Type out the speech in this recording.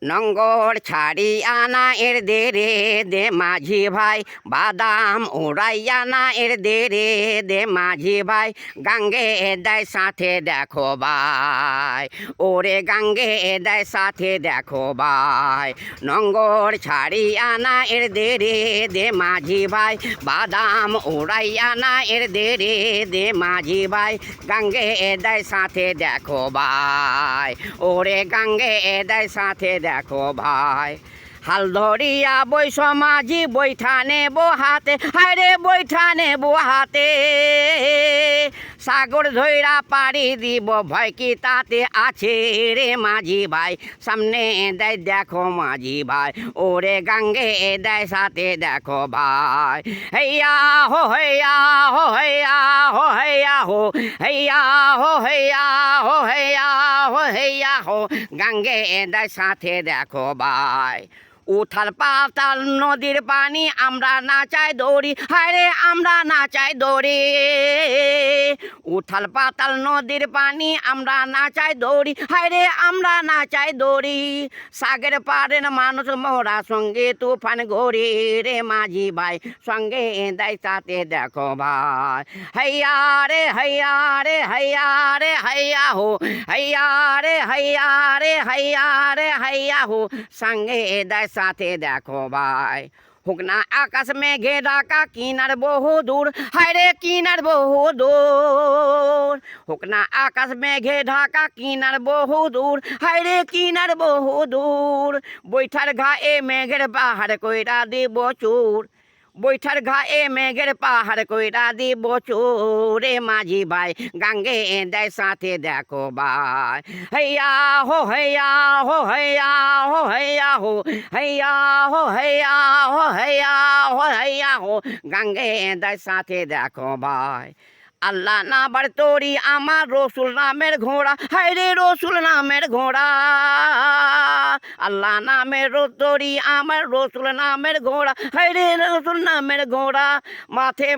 নঙ্গর ছাড়িয়া না এর দে রে দে মাঝি ভাই, বাদাম উড়াইয়া না এর দে রে দে মাঝি ভাই, গাঙ্গে দেয় সাথে দেখো ভাই, ওরে গাঙ্গে দেয় সাথে দেখো ভাই। নঙ্গর ছাড়িয়া না এর দে রে দে মাঝি ভাই, বাদাম উড়াইয়া না এর দে রে দে মাঝি ভাই, গাঙ্গে দেয় সাথে দেখো ভাই, ওরে গাঙ্গে দেয় সাথে দেখো ভাই। হাল ধরিয়া বৈশ মাঝি বৈঠা নেব হাতে, হায়রে বৈঠা নেব হাতে, সাগর ধৈরা পাড়ি দিব ভয় কি তাতে আছে রে মাঝি ভাই, সামনে দেয় দেখো মাঝি ভাই, ওরে গাঙ্গে দেয় সাথে দেখো ভাই। হেয়া হো হেয়া হো হেয়া হো হেয়া হো হেয়া হো হেয়া হো হেয়া হো হেয়া হো, গাঙ্গে দেয় সাথে দেখো ভাই। উথাল পাতাল নদীর পানি আমরা নাচাই দৌড়ি, হায়রে আমরা নাচাই দৌড়ি, উথাল পাতাল নদীর পানি আমরা নাচাই দৌড়ি, হায়রে আমরা নাচাই দৌড়ি, সাগর পারেন মানুষ মোরা সঙ্গে তুফান ঘড়ি রে মাঝি ভাই, সঙ্গে দেয় সাথে দেখো ভাই। हैया रे हैया रे हैया रे हैया हो, हैया रे हैया रे हैया रे हैया हो, সঙ্গে দেয় সাথে দেখো ভাই। হোক না আকাশ মেঘে ঢাকা কিনার বহু দূর, হায়রে কিনার বহু দূর, হোক না আকাশ মেঘে ঢাকা কিনার বহু দূর, হায়রে কিনার বহু দূর, বৈঠার ঘায়ে মেঘের পাহাড় কইরা দিব চুর, বৈঠার ঘায়ে মেঘের পাহাড় কইরা দিব চোরে মাঝি ভাই, গাঙ্গে দেয় সাথে দেখো ভাই। हैया हो हैया हो हैया हो हैया हो हैया हो हैया हो हैया हो हैया हो, গাঙ্গে দেয় সাথে দেখো ভাই। আল্লাহ না বার তোরি আমার রসুল নামের ঘোড়া, হায়রে রসুল নামের ঘোড়া, আল্লাহ নামের তোরি আমার রসুল নামের ঘোড়া, হায়রে রসুল নামের ঘোড়া, মাথে